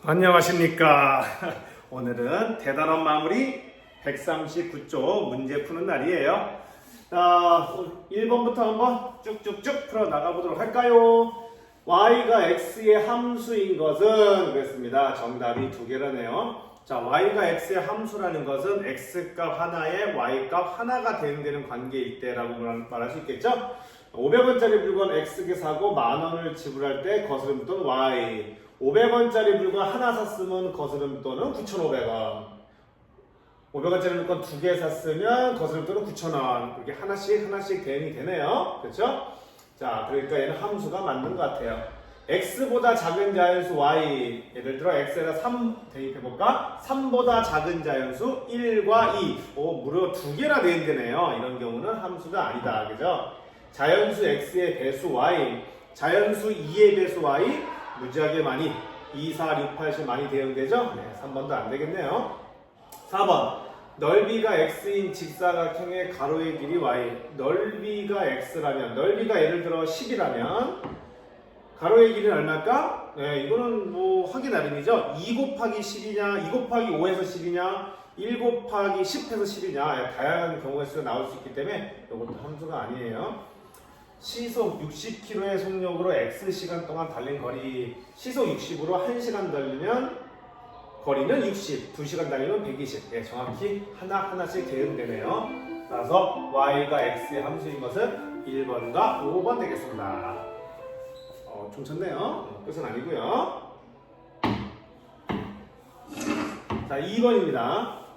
안녕하십니까. 오늘은 대단한 마무리 139쪽 문제 푸는 날이에요. 자, 1번부터 한번 쭉쭉쭉 풀어 나가보도록 할까요? y가 x의 함수인 것은 그랬습니다. 정답이 두 개라네요. 자, y가 x의 함수라는 것은 x값 하나에 y값 하나가 대응되는 관계일 때라고 말할 수 있겠죠? 500원짜리 물건 X개 사고 만원을 지불할 때 거스름돈 Y, 500원짜리 물건 하나 샀으면 거스름돈은 9,500원, 500원짜리 물건 두 개 샀으면 거스름돈은 9,000원. 이렇게 하나씩 대응이 되네요. 그렇죠? 자, 그러니까 얘는 함수가 맞는 것 같아요. X보다 작은 자연수 Y, 예를 들어 X에다 3 대입해볼까? 3보다 작은 자연수 1과 2, 무려 두 개나 대응되네요. 이런 경우는 함수가 아니다. 그죠? 자연수 x의 배수 y, 자연수 2의 배수 y, 무지하게 많이 2, 4, 6, 8, 10 많이 대응되죠? 네, 3번도 안 되겠네요. 4번, 넓이가 x인 직사각형의 가로의 길이 y, 넓이가 x라면, 넓이가 예를 들어 10이라면 가로의 길이는 얼마일까? 네, 이거는 뭐 하기 나름이죠. 2 곱하기 10이냐, 2 곱하기 5에서 10이냐, 1 곱하기 10에서 10이냐, 다양한 경우의 수가 나올 수 있기 때문에 이것도 함수가 아니에요. 시속 60km의 속력으로 X시간 동안 달린 거리, 시속 60으로 1시간 달리면 거리는 60, 2시간 달리면 120. 네, 정확히 하나씩 대응되네요. 따라서 Y가 X의 함수인 것은 1번과 5번 되겠습니다. 좀 쳤네요. 끝은 아니고요. 자, 2번입니다.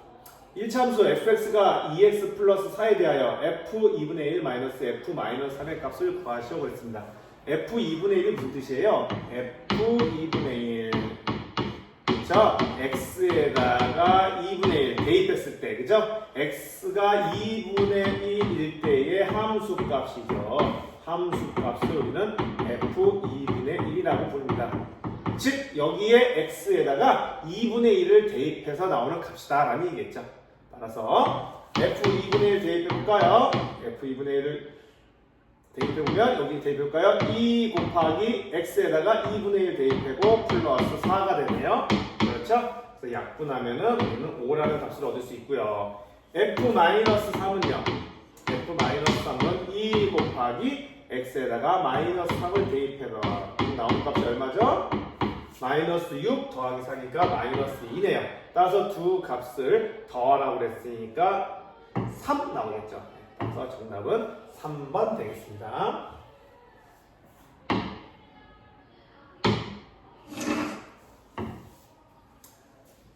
1차 함수 fx가 2x 플러스 4에 대하여 f 2분의 1 마이너스 f 마이너스 3의 값을 구하시오 그랬습니다. f 2분의 1이 무슨 뜻이에요? f 2분의 1. 그쵸? x에다가 2분의 1 대입했을 때, 그죠? x가 2분의 1일 때의 함수 값이죠. 함수 값을 우리는 f 2분의 1이라고 부릅니다. 즉, 여기에 x에다가 2분의 1을 대입해서 나오는 값이다 라는 얘기겠죠. 따라서 f2분의 1 대입해볼까요? f2분의 1을 대입해보면 여기 대입해볼까요? 2 곱하기 x에다가 2분의 1 대입하고 플러스 4가 되네요. 그렇죠? 그래서 약분하면은 우리는 5라는 값을 얻을 수 있고요. f-3은요. f-3은 2 곱하기 x에다가 마이너스 3을 대입해서 나오는 값이 얼마죠? 마이너스 6 더하기 4니까 마이너스 2네요. 따라서 두 값을 더하라고 그랬으니까 3 나오겠죠. 그래서 정답은 3번 되겠습니다.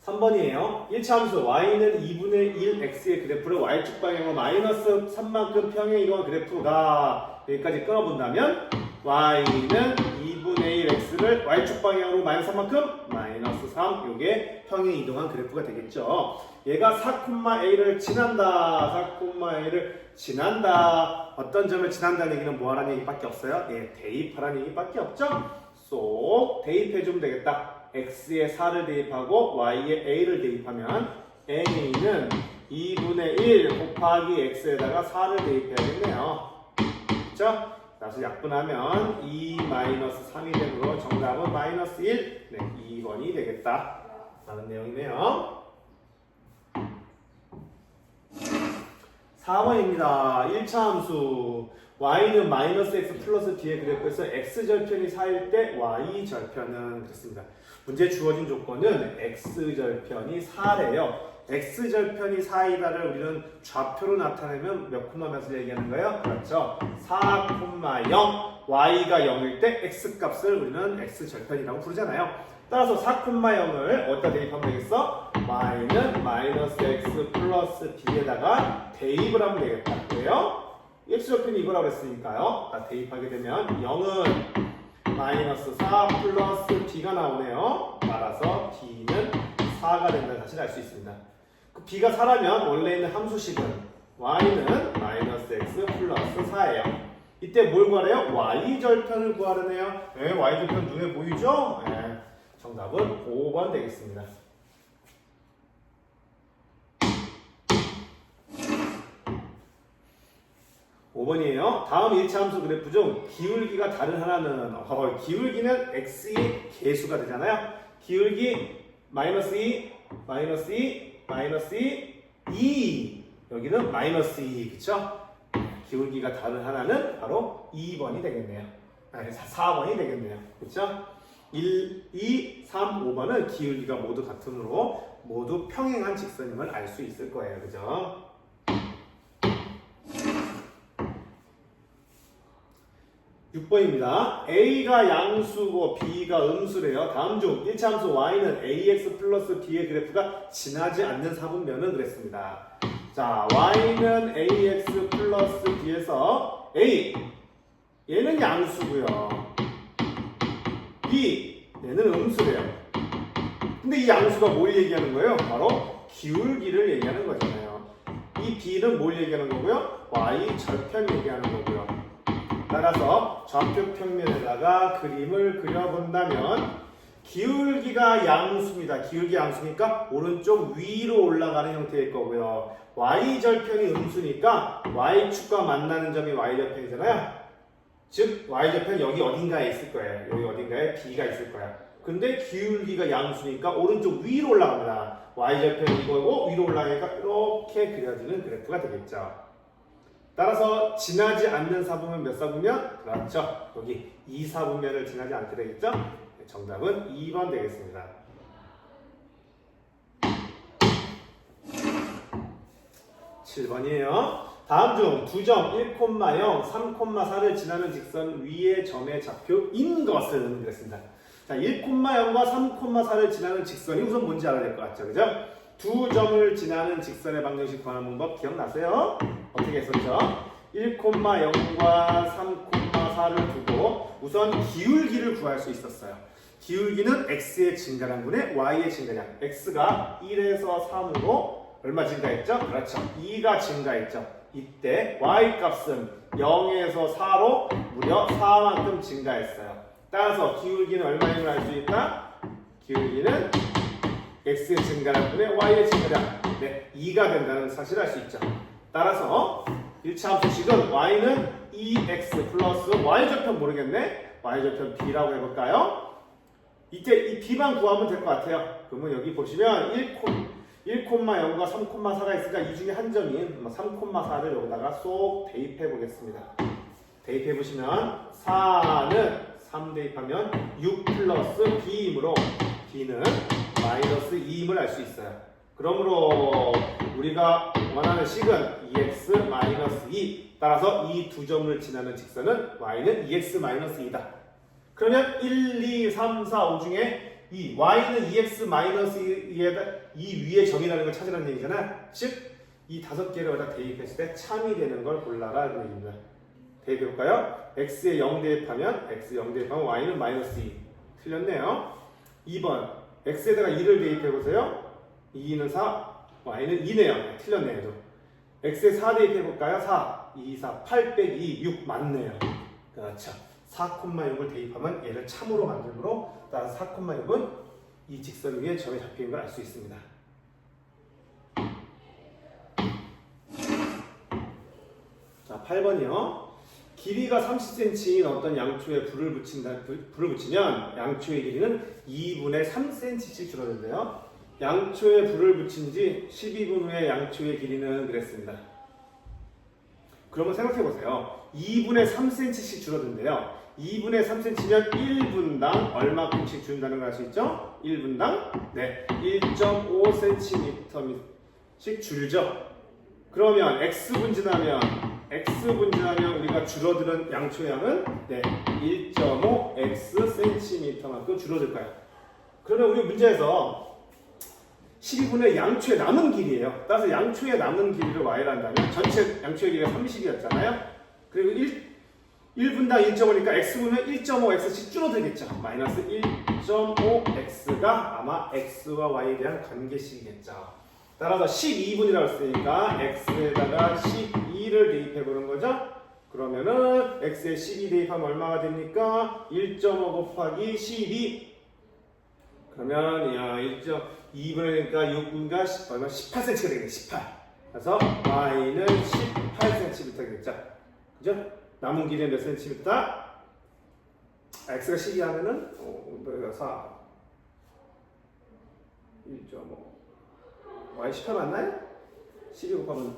3번이에요. 1차 함수 y는 2분의 1 x의 그래프를 y축 방향으로 마이너스 3만큼 평행이건 그래프가 여기까지 끊어본다면 y는 2분의 1 x를 y축 방향으로 마이너스 3만큼 마이너스 3, 요게 평행 이동한 그래프가 되겠죠. 얘가 4,a를 지난다. 4,a를 지난다. 어떤 점을 지난다는 얘기는 뭐하라는 얘기밖에 없어요? 예, 대입하라는 얘기밖에 없죠. 쏙 대입해주면 되겠다. x에 4를 대입하고 y에 a를 대입하면 a는 2분의 1 곱하기 x에다가 4를 대입해야겠네요. 그렇죠? 따라서 약분하면 2-3이 되므로 정답은 마이너스 1, 네, 2번이 되겠다 라는 내용이네요. 4번입니다. 1차 함수 y는 마이너스 x 플러스 d의 그래프에서 x절편이 4일 때 y절편은 그렇습니다. 문제 주어진 조건은 x절편이 4래요. x절편이 4이다를 우리는 좌표로 나타내면 몇 콤마 몇을 얘기하는 거예요? 그렇죠. 4,0 y가 0일 때 x값을 우리는 x절편이라고 부르잖아요. 따라서 4,0을 어디다 대입하면 되겠어? y는 마이너스 x 플러스 b에다가 대입을 하면 되겠다. 왜요? x절편이 이거라고 했으니까요. 대입하게 되면 0은 마이너스 4 플러스 b가 나오네요. 따라서 b는 4가 된다는 사실을 알 수 있습니다. 그 b가 4라면 원래 있는 함수식은 y는 마이너스 x 플러스 4예요. 이때 뭘 구하래요? y절편을 구하려네요. 네, y절편 눈에 보이죠? 네, 정답은 5번 되겠습니다. 5번이에요. 다음 1차 함수 그래프 중 기울기가 다른 하나는 기울기는 x의 개수가 되잖아요. 기울기 마이너스 2, 마이너스 2, 마이너스 2, 여기는 마이너스 2, 그쵸? 기울기가 다른 하나는 바로 2번이 되겠네요. 아니, 4번이 되겠네요. 그쵸? 1, 2, 3, 5번은 기울기가 모두 같으므로 모두 평행한 직선임을 알 수 있을 거예요. 그죠? 6번입니다. A가 양수고 B가 음수래요. 다음 중 1차 함수 y는 ax 플러스 b의 그래프가 지나지 않는 사분면은 그랬습니다. 자, y는 ax 플러스 b에서 a 얘는 양수고요. b 얘는 음수래요. 근데 이 양수가 뭘 얘기하는 거예요? 바로 기울기를 얘기하는 거잖아요. 이 b는 뭘 얘기하는 거고요? y 절편 얘기하는 거고요. 따라서 좌표 평면에다가 그림을 그려본다면 기울기가 양수입니다. 기울기 양수니까 오른쪽 위로 올라가는 형태일 거고요. y절편이 음수니까 y축과 만나는 점이 y절편이잖아요. 즉 y절편 여기 어딘가에 있을 거예요. 여기 어딘가에 b가 있을 거야. 근데 기울기가 양수니까 오른쪽 위로 올라갑니다. y절편이 이거고 위로 올라가니까 이렇게 그려지는 그래프가 되겠죠. 따라서 지나지 않는 사분면 몇 사분면? 그렇죠. 여기 2사분면을 지나지 않게 되겠죠? 정답은 2번 되겠습니다. 7번이에요. 다음 중 두 점 1,0, 3,4를 지나는 직선 위의 점의 좌표인 것은 그랬습니다. 자, 1,0과 3,4를 지나는 직선이 우선 뭔지 알아야 될 것 같죠? 그죠? 두 점을 지나는 직선의 방정식 구하는 방법 기억나세요? 어떻게 했었죠? 1,0과 3,4를 두고 우선 기울기를 구할 수 있었어요. 기울기는 x의 증가량분의 y의 증가량. x가 1에서 3으로 얼마 증가했죠? 그렇죠. 2가 증가했죠. 이때 y 값은 0에서 4로 무려 4만큼 증가했어요. 따라서 기울기는 얼마인 걸 알 수 있다? 기울기는 x의 증가량분의 y의 증가량 2가 된다는 사실을 알 수 있죠. 따라서 1차 함수식은 y는 2x 플러스 y절편 모르겠네? y절편 b라고 해볼까요? 이때 이 b만 구하면 될 것 같아요. 그러면 여기 보시면 1,0과 3,4가 있으니까 이 중에 한 점인 3,4를 여기다가 쏙 대입해 보겠습니다. 대입해 보시면 4는 3 대입하면 6 플러스 b이므로 b는 마이너스 2임을 알 수 있어요. 그러므로 우리가 원하는 식은 2x 마이너스 2. 따라서 이 두 점을 지나는 직선은 y는 2x 마이너스 2다. 그러면 1, 2, 3, 4, 5 중에 이 y는 2x 마이너스 2에다 이 위의 점이라는 걸 찾으라는 얘기잖아. 즉 이 다섯 개를 여기다 대입했을 때 참이 되는 걸 골라라 이런 얘기입니다. 대입해볼까요? x에 0 대입하면 x 0 대입하면 y는 마이너스 2. 틀렸네요. 2번 x에다가 2를 대입해보세요. 2는 4, y는 2네요. 틀렸네요. x에 4 대입해볼까요? 4, 2, 4, 8 빼기 2, 6 맞네요. 그렇죠. 4,6을 대입하면 얘를 참으로 만들므로 따라서 4,6은 이 직선 위에 점이 잡혀있는 걸 알 수 있습니다. 자, 8번이요. 길이가 30cm인 어떤 양초에 불을 붙이면 양초의 길이는 2분의 3cm씩 줄어든대요. 양초에 불을 붙인 지 12분 후에 양초의 길이는 그랬습니다. 그러면 생각해 보세요. 2분의 3cm씩 줄어든대요. 2분의 3cm면 1분당 얼마큼씩 준다는 걸 알 수 있죠? 1분당 1.5cm씩 줄죠. 그러면 x분 지나면 우리가 줄어드는 양초의 양은 1.5xcm만큼 줄어들 거예요. 그러면 우리 문제에서 12분의 양초의 남은 길이에요. 따라서 양초의 남은 길이를 y를 한다면 전체 양초의 길이가 30이었잖아요. 그리고 1분당 1.5니까 x분은 1.5x씩 줄어들겠죠. 마이너스 1.5x가 아마 x와 y에 대한 관계식이겠죠. 따라서 12분이라고 했으니까 x에다가 12를 대입해보는 거죠. 그러면은 x에 12 대입하면 얼마가 됩니까? 1.5 곱하기 12. 그러면 1.2분이니까 6분과 얼마? 18cm가 되겠네. 18. 그래서 y는 18cm 되겠죠. 그죠? 남은 길이는 몇 cm입니까? x가 12 하면은 4. 1.5 y 18 맞나요? 12 곱하면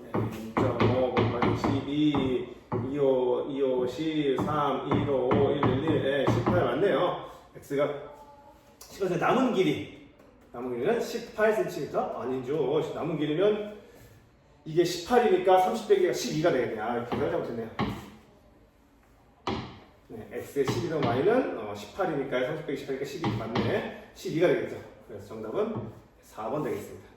1.5 곱하기 12 25, 25, 13, 15, 111, 18 맞네요. x가 18cm 남은 길이는 18cm 아니죠. 남은 길이면 이게 18이니까 30 빼기가 12가 되겠네요. 아, 계산 잘못했네요. 네, x의 12더 y는 18이니까 30 빼기 18이니까 12 맞네. 12가 되겠죠. 그래서 정답은 4번 되겠습니다.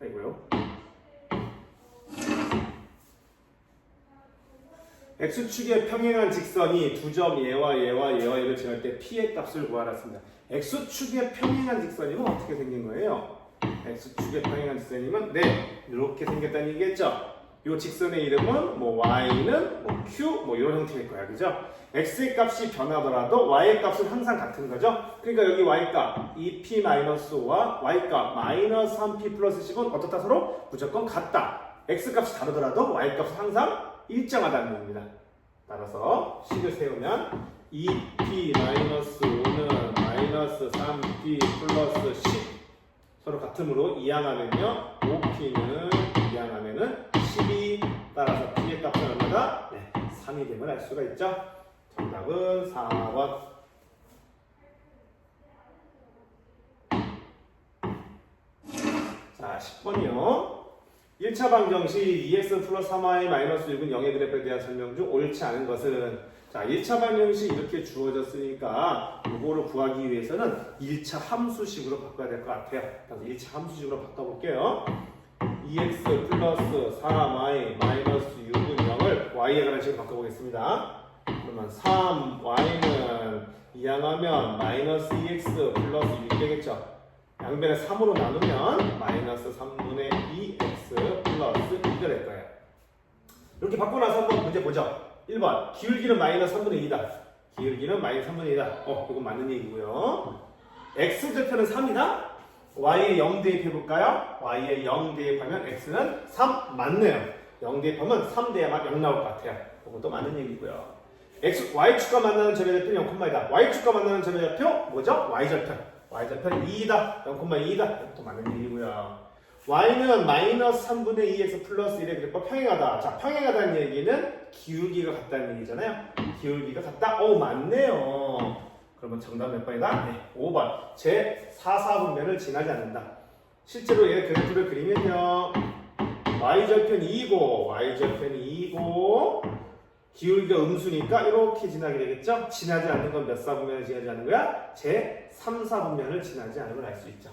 아이고요. x축에 평행한 직선이 두 점 얘와 얘를 지날 때 p의 값을 구하라 했습니다. x축에 평행한 직선이면 어떻게 생긴 거예요? x축에 평행한 직선이면 네, 이렇게 생겼다는 얘기겠죠? 이 직선의 이름은 뭐 y는 뭐 q 뭐 이런 형태일 거야, 그죠? x의 값이 변하더라도 y의 값은 항상 같은 거죠? 그러니까 여기 y값 2p-5와 y값 마이너스 3p 플러스 10은 어떻다 서로? 무조건 같다. x값이 다르더라도 y값은 항상 일정하다는 겁니다. 따라서 식을 세우면 2p-5는 마이너스 3p 플러스 10 서로 같음으로 이항하면요 5p는 이항하면은 12 따라서 p의 값은 얼마다? 네, 3이 됨을 알 수가 있죠. 정답은 4번. 자 10번이요. 1차 방정식 2x 플러스 3y 마이너스 6은 0의 그래프에 대한 설명 중 옳지 않은 것은 자 1차 방정식 이렇게 주어졌으니까 이거를 구하기 위해서는 1차 함수식으로 바꿔야 될 것 같아요. 그래서 1차 함수식으로 바꿔볼게요. 2x 플러스 3y 마이너스 6은 0을 y에 관한 식으로 바꿔보겠습니다. 그러면 3y는 이항하면 마이너스 2x 플러스 6 되겠죠. 양변에 3으로 나누면 마이너스 3분의 2x 플러스 2가 될 거예요. 이렇게 바꾸고 나서 한번 문제 보죠. 1번 기울기는 마이너스 3분의 2다. 기울기는 마이너스 3분의 2다. 이건 맞는 얘기고요. x좌표는 3이다. y에 0 대입해볼까요? y에 0 대입하면 x는 3 맞네요. 0 대입하면 3 대야만 0 나올 것 같아요. 그것도 맞는 얘기고요. y축과 만나는 점의 좌표는 0,2다. y축과 만나는 점의 좌표 뭐죠? y좌표. y좌표는 2이다. 0,2이다. 이것도 맞는 얘기고요. y는 마이너스 3분의 2x 플러스 1의 그래프가 평행하다. 자, 평행하다는 얘기는 기울기가 같다는 얘기잖아요. 기울기가 같다? 맞네요. 그러면 정답 몇 번이다? 네, 5번. 제 4사분면을 지나지 않는다. 실제로 얘 그래프를 그리면요. y좌표는 2고, y좌표는 2고, 기울기가 음수니까 이렇게 지나게 되겠죠? 지나지 않는 건 몇 사분면을 지나지 않는 거야? 제 3사분면을 지나지 않는 걸 알 수 있죠.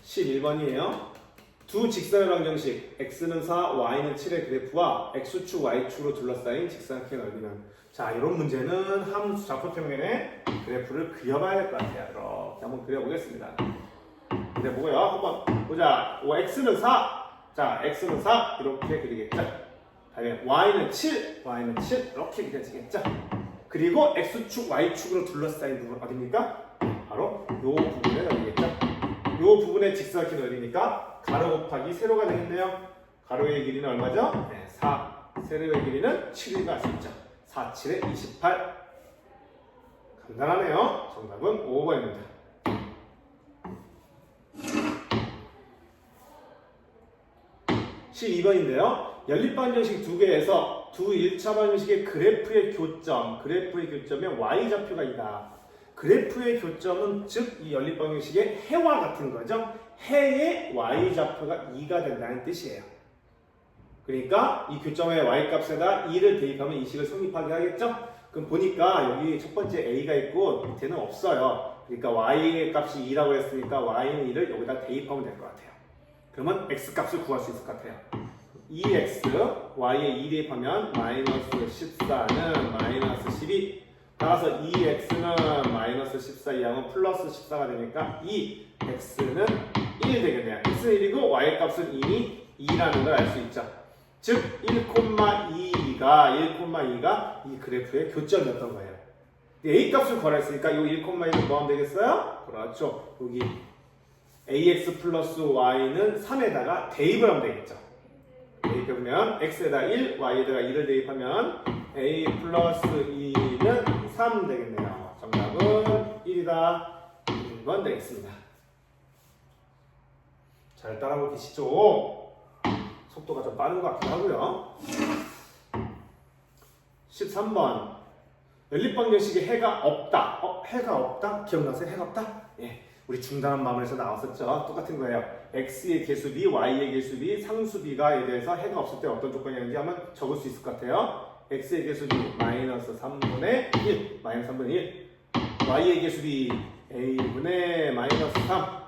11번이에요. 두 직선의 방정식 x는 4, y는 7의 그래프와 x축, y축으로 둘러싸인 직사각형의 넓이는 자, 이런 문제는 함수 좌표평면의 그래프를 그려봐야 될 것 같아요. 이렇게 한번 그려보겠습니다. 근데 뭐고요? 한번 보자. x는 4. 자, x는 4 이렇게 그리겠죠. 다음에 y는 7 이렇게 그려지겠죠. 그리고 x축, y축으로 둘러싸인 부분 어디입니까? 바로 이 부분에 넓이겠죠. 이 부분의 직사각형이 넓이니까 가로 곱하기 세로가 되겠네요. 가로의 길이는 얼마죠? 네, 4. 세로의 길이는 7일 알 수 있죠. 4, 7에 28. 간단하네요. 정답은 5번입니다. 12번인데요. 연립방정식 두 개에서 두 1차 방정식의 그래프의 교점의 y좌표가 있다. 그래프의 교점은 즉 이 연립방정식의 해와 같은 거죠. 해의 y좌표가 2가 된다는 뜻이에요. 그러니까 이 교점의 y값에다 2를 대입하면 이 식을 성립하게 하겠죠. 그럼 보니까 여기 첫 번째 a가 있고 밑에는 없어요. 그러니까 y의 값이 2라고 했으니까 y는 2를 여기다 대입하면 될 것 같아요. 그러면 x값을 구할 수 있을 것 같아요. 2x, y에 2 대입하면 마이너스 14는 마이너스 12. 따라서 2x는 마이너스 14 이항은 플러스 14가 되니까 2x는 1 되겠네요. x는 1이고 y 값은 이미 2라는 걸 알 수 있죠. 즉 1,2가 이 그래프의 교점이었던 거예요. a 값을 구하라 했으니까 이 1,2는 뭐 하면 되겠어요? 그렇죠. 여기 ax 플러스 y는 3에다가 대입을 하면 되겠죠. 대입해보면 x에다 1, y에다가 2를 대입하면 a 플러스 2는 3 되겠네요. 정답은 1이다. 1번 되겠습니다. 잘 따라오고 계시죠? 속도가 좀 빠른 것 같기도 하고요. 13번 연립방정식에 해가 없다. 해가 없다? 기억나세요? 해가 없다? 예, 우리 중단한 마무리에서 나왔었죠. 똑같은 거예요. x의 개수비, y의 개수비, 상수비가에 대해서 해가 없을 때 어떤 조건이었는지 한번 적을 수 있을 것 같아요. x의 개수비 마이너스 3분의 1, 마이너스 3분의 1, y의 개수비 a분의 마이너스 3,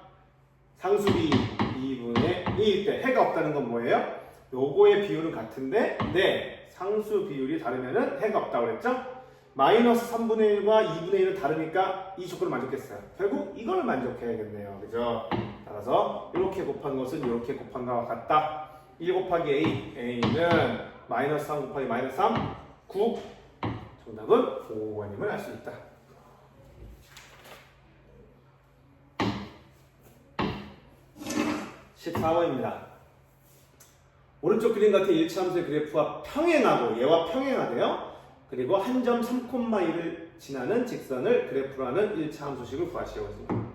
상수비 2분의 2일 때 해가 없다는 건 뭐예요? 요거의 비율은 같은데 네, 상수 비율이 다르면은 해가 없다고 그랬죠? 마이너스 3분의 1과 2분의 1은 다르니까 이 조건을 만족했어요. 결국 이걸 만족해야겠네요. 그죠? 따라서 이렇게 곱한 것은 이렇게 곱한 것과 같다. 1 곱하기 a는 마이너스 3 곱하기 마이너스 3, 9. 정답은 5번임을 알 수 있다. 14번입니다. 오른쪽 그림 같은 일차함수의 그래프와 평행하고 얘와 평행하대요. 그리고 한 점 3,1을 지나는 직선을 그래프로 하는 1차 함수식을 구하시오거든요.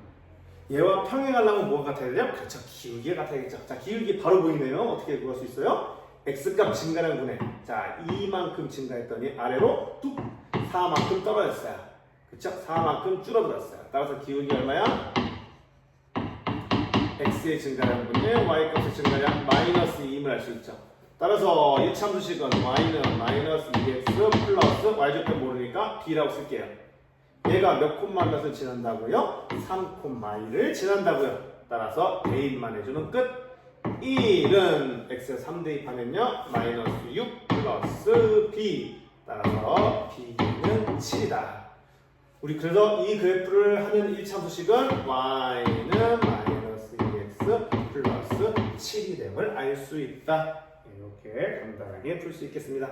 얘와 평행하려면 뭐가 같아야 되냐? 그렇죠. 기울기가 같아야겠죠. 자, 기울기 바로 보이네요. 어떻게 구할 수 있어요? x값 증가량 분해. 자, 이만큼 증가했더니 아래로 뚝 4만큼 떨어졌어요. 그렇죠? 4만큼 줄어들었어요. 따라서 기울기 얼마야? x의 증가량 분의 y값의 증가량 마이너스 2임을 알 수 있죠. 따라서 1차 함수식은 y는 마이너스 2x 플러스 y좌표 모르니까 b라고 쓸게요. 얘가 몇 콤마 몇을 지난다고요? 3,2를 지난다고요. 따라서 대입만 해주는 끝. 1은 x에 3 대입하면요 마이너스 6 플러스 b. 따라서 b는 7이다. 우리 그래서 이 그래프를 하는 1차 함수식은 y는 마이너스 2x 플러스 7이 됨을 알 수 있다. 이렇게 간단하게 풀 수 있겠습니다.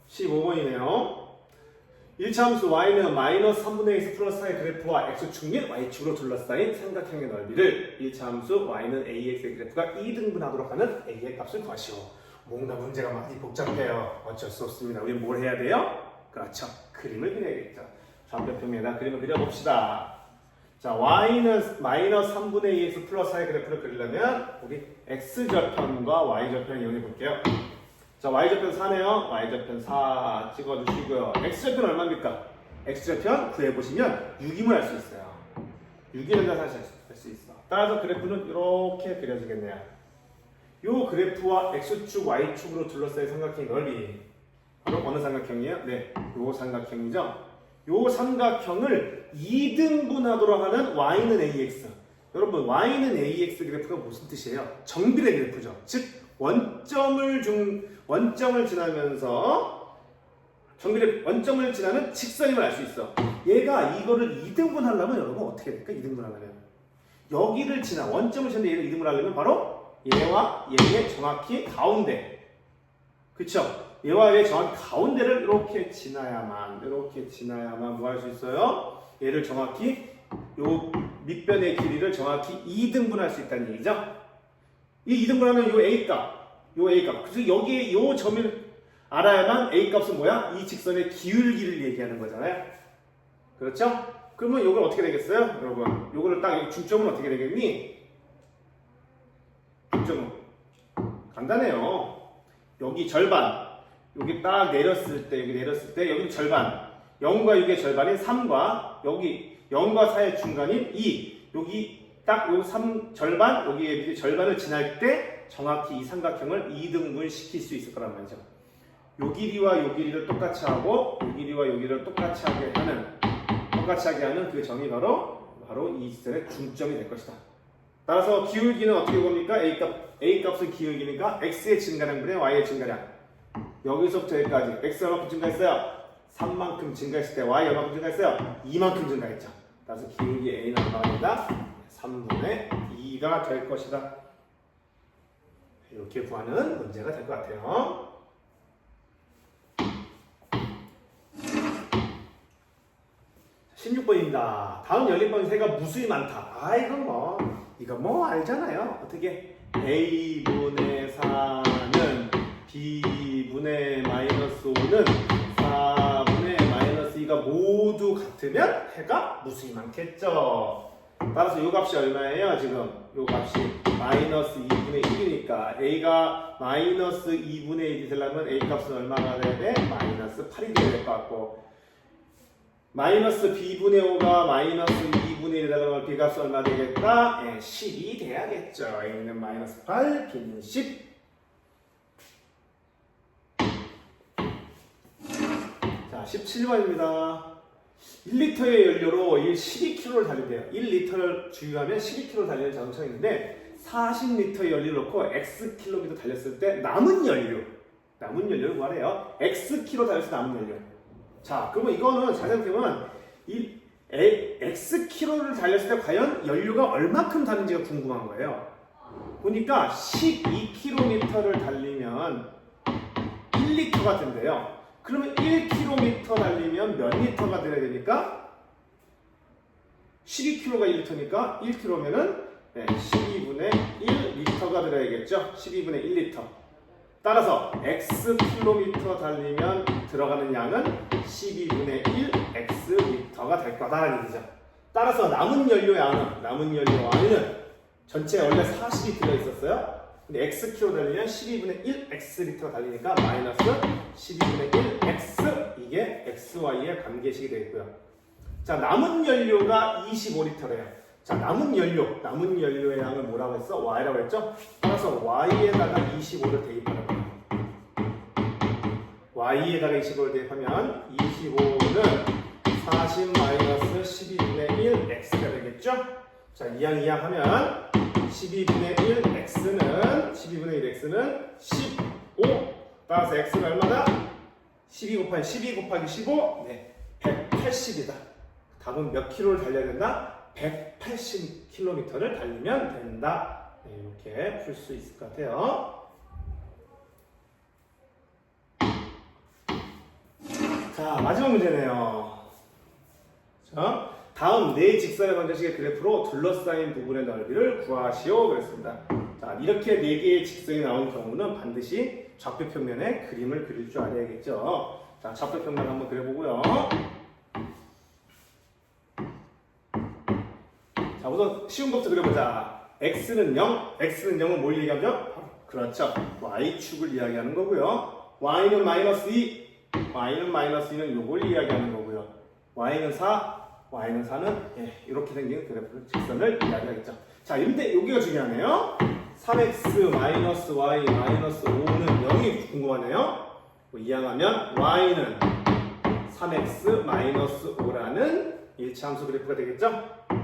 15번이네요. 1차 함수 y는 마이너스 3분의 x 플러스 4의 그래프와 x축 및 y축으로 둘러싸인 삼각형의 넓이를 1차 함수 y는 ax의 그래프가 2등분하도록 하는 a의 값을 구하시오. 뭔가 문제가 많이 복잡해요. 어쩔 수 없습니다. 우리는 뭘 해야 돼요? 그렇죠. 그림을 그려야겠죠. 좌표평면에다 그림을 그려봅시다. 자, y는 마이너스 3분의 2x 플러스 4의 그래프를 그리려면 우리 x좌편과 y좌편을 이용해 볼게요. 자, y좌편 4네요. y좌편 4 찍어주시고요. x좌편 얼마입니까? x좌편 구해보시면 6임을 알 수 있어요. 6이라는 사실 알 수 있어. 따라서 그래프는 이렇게 그려지겠네요. 요 그래프와 x축, y축으로 둘러싸인 삼각형의 넓이 바로 어느 삼각형이에요? 네, 요 삼각형이죠. 요 삼각형을 2등분하도록 하는 y는 ax. 여러분, y는 ax 그래프가 무슨 뜻이에요? 정비례 그래프죠. 즉 원점을 지나면서 원점을 지나는 직선임을 알 수 있어. 얘가 이거를 2등분 하려면 여러분 어떻게 될까? 2등분 하려면 여기를 지나 원점을 지나는데 얘를 2등분 하려면 바로 얘와 얘의 정확히 가운데, 그쵸? 얘와 얘의 정확히 가운데를 이렇게 지나야만 뭐 할 수 있어요? 얘를 정확히 요 밑변의 길이를 정확히 2등분 할 수 있다는 얘기죠. 이 2등분하면 요 A값. 그래서 여기에 요 점을 알아야만 A값은 뭐야? 이 직선의 기울기를 얘기하는 거잖아요. 그렇죠? 그러면 요걸 어떻게 되겠어요? 여러분, 요거를 딱 중점은 어떻게 되겠니? 중점은 간단해요. 여기 절반. 여기 딱 내렸을 때 여기 절반. 0과 6의 절반인 3과 여기 0과 4의 중간인 2. 여기 딱 요 3 절반, 여기에 절반을 지날 때 정확히 이 삼각형을 2등분 시킬 수 있을 거란 말이죠. 요 길이와 요 길이를 똑같이 하고 요 길이와 요 길이를 똑같이 하게 하는 그 점이 바로 이 직선의 중점이 될 것이다. 따라서 기울기는 어떻게 봅니까? A값은 기울기니까 X의 증가량분의 Y의 증가량. 여기서부터 여기까지 X 얼마큼 증가했어요? 3만큼 증가했을 때 Y 얼마큼 증가했어요? 2만큼 증가했죠. 따라서 기울기 A는 얼마가 된다? 3분의 2가 될 것이다. 이렇게 구하는 문제가 될 것 같아요. 16번입니다. 다음 연립번 세가 무수히 많다. 아, 이거 뭐 알잖아요. 어떻게? A분의 4는 B분의 마이너스 5는 4분의 마이너스 2가 모두 같으면 해가 무수히 많겠죠. 따라서 이 값이 얼마예요? 지금 이 값이 마이너스 2분의 1이니까 A가 마이너스 2분의 1이 되려면 A 값은 얼마가 돼야 돼? 마이너스 8이 돼야 될 것 같고, 마이너스 B분의 5가 마이너스 2분의 1이다 그러면 B 값은 얼마 되겠다? 10이 돼야겠죠. A는 마이너스 8, B는 10. 자, 17번입니다. 1리터의 연료로 12km를 달린대요. 1리터를 주유하면 12km 달리는 자동차가 있는데 40리터의 연료를 넣고 X킬로미터 달렸을 때 남은 연료를 구하래요. X킬로 달렸을 때 남은 연료. 자, 그러면 이거는 자세히 보면 이 X킬로를 달렸을 때 과연 연료가 얼마큼 다른지가 궁금한 거예요. 보니까 12km를 달리면 1리터가 된대요. 그러면 1km 달리면 몇 리터가 돼야 되니까 12km가 1리터니까 1km면은 12분의 1리터가 들어야겠죠. 12분의 1리터. 따라서 X킬로미터 달리면 들어가는 양은 12분의 1 X리터가 될 거다라는 얘기죠. 따라서 남은 연료 Y는 전체 원래 40이 들어있었어요. 근데 X킬로 달리면 12분의 1 X리터가 달리니까 마이너스 12분의 1 X, 이게 XY의 관계식이 되겠고요. 자, 남은 연료가 25리터래요. 자, 남은 연료의 양을 뭐라고 했어? Y라고 했죠? 따라서 Y에다가 25를 대입하는 거예요. Y에다가 25를 대입하면 25는 40 마이너스 12분의 1 X가 되겠죠? 자, 이양 하면 12분의 1 X는 15. 따라서 X는 얼마다? 12 곱하기 15? 네, 180이다. 답은 몇 킬로를 달려야 된다? 180km를 달리면 된다. 네, 이렇게 풀 수 있을 것 같아요. 자, 마지막 문제네요. 자, 다음 네 직선의 방정식의 그래프로 둘러싸인 부분의 넓이를 구하시오 그랬습니다. 자, 이렇게 네 개의 직선이 나온 경우는 반드시 좌표 평면에 그림을 그릴 줄 알아야겠죠. 자, 좌표 평면 한번 그려보고요. 자, 우선 쉬운 것부터 그려보자. X는 0은 뭘 얘기하죠? 그렇죠. Y축을 이야기하는 거고요. Y는 마이너스 2, Y는 마이너스 2는 요걸 이야기하는 거고요. Y는 4는 이렇게 생긴 그래프 직선을 이야기하겠죠. 자, 근데 여기가 중요하네요. 3x 마이너스 y 마이너스 5는 0이 궁금하네요. 이항하면 y는 3x 마이너스 5라는 일차함수 그래프가 되겠죠.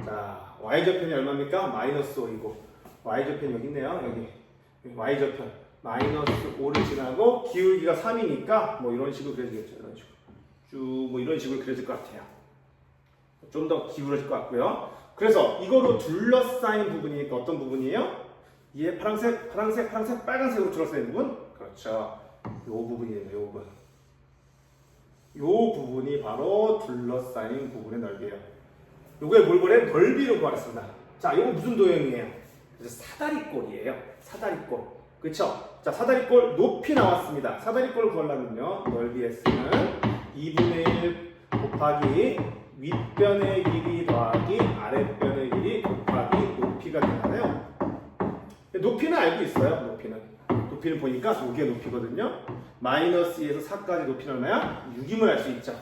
자, y좌편이 얼마입니까? 마이너스 5이고 y좌편이 여기 있네요. 여기 y좌편 마이너스 5를 지나고 기울기가 3이니까 뭐 이런 식으로 그려지겠죠. 이런 식으로 쭉 뭐 이런 식으로 그려질 것 같아요. 좀 더 기울어질 것 같고요. 그래서 이거로 둘러싸인 부분이니까 어떤 부분이에요? 얘 파란색, 빨간색으로 둘러싸인 부분? 그렇죠. 요 부분이에요. 요 부분. 요 부분이 바로 둘러싸인 부분의 넓이에요. 요거에 뭘 보래? 넓이로 구하랬습니다. 자, 요거 무슨 도형이에요? 그래서 사다리꼴이에요. 사다리꼴. 그렇죠? 자, 사다리꼴 높이 나왔습니다. 사다리꼴을 구하려면요. 넓이 S는 2분의 1 곱하기 윗변의 길이 더하기 아랫변의 길이 곱하기 높이가 되잖아요. 높이는 알고 있어요. 높이는 보니까 여기가 높이거든요. 마이너스 2에서 4까지 높이는 얼마야? 6임을 알 수 있죠.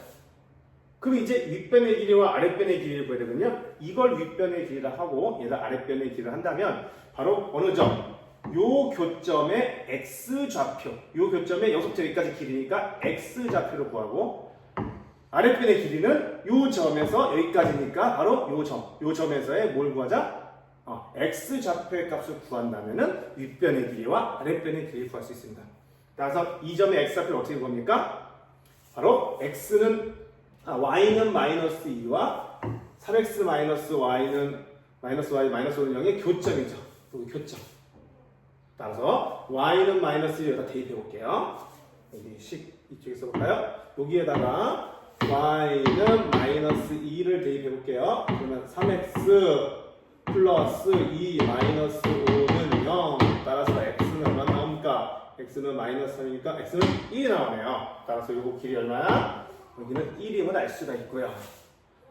그럼 이제 윗변의 길이와 아랫변의 길이를 구해야 되거든요. 이걸 윗변의 길이라 하고 얘를 아랫변의 길이를 한다면 바로 어느 점? 요 교점의 x좌표, 요 교점의 여기서부터 여기까지 길이니까 x좌표를 구하고 아랫변의 길이는 요 점에서 여기까지니까 바로 요 점에서의 뭘 구하자? x좌표의 값을 구한다면은 윗변의 길이와 아랫변의 길이를 구할 수 있습니다. 따라서 이 점의 x좌표를 어떻게 구합니까? 바로 y는 마이너스 2와 3x 마이너스 y는 마이너스 y 마이너스 5는 0의 교점이죠. 여기 교점. 따라서 y는 마이너스 1 여기다 대입해 볼게요. 여기 식 이쪽에 써볼까요? 여기에다가 y는 마이너스 2를 대입해 볼게요. 그러면 3x 플러스 2 마이너스 5는 0. 따라서 x는 얼마 나옵니까? x는 마이너스 3이니까 x는 1이 나오네요. 따라서 요거 길이 얼마야? 여기는 1임을 알 수가 있고요.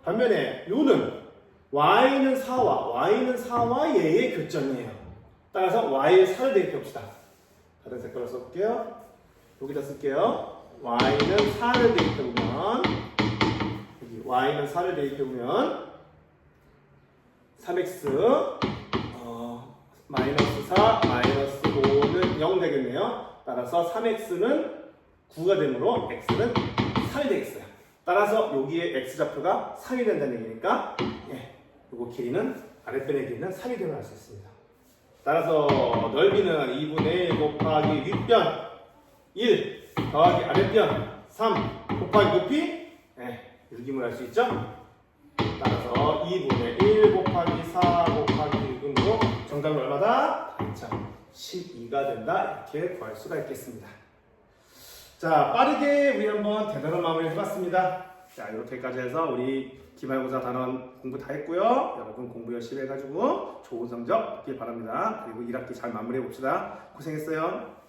반면에 요는 y는 4와 얘의 교점이에요. 따라서 y의 4를 대입해 봅시다. 다른 색깔로 써볼게요. 여기다 쓸게요. y는 4를 대입해보면 여기 y는 4를 대입해보면 3x 마이너스 4 마이너스 5는 0 되겠네요. 따라서 3x는 9가 되므로 x는 3이 되겠어요. 따라서 여기에 x좌표가 3이 된다는 얘기니까 요거 길이는 아랫변의 길이는 3이 되면 알 수 있습니다. 따라서 넓이는 2분의 1 곱하기 윗변 1 더하기 아랫변 3 곱하기 높이 이렇게임을 알 수 있죠? 따라서 2분의 1 곱하기 4 곱하기 6으로 정답은 얼마다? 12가 된다. 이렇게 구할 수가 있겠습니다. 자, 빠르게 우리 한번 대단원 마무리 해봤습니다. 자, 이렇게까지 해서 우리 기말고사 단원 공부 다 했고요. 여러분 공부 열심히 해가지고 좋은 성적 얻길 바랍니다. 그리고 1학기 잘 마무리해 봅시다. 고생했어요.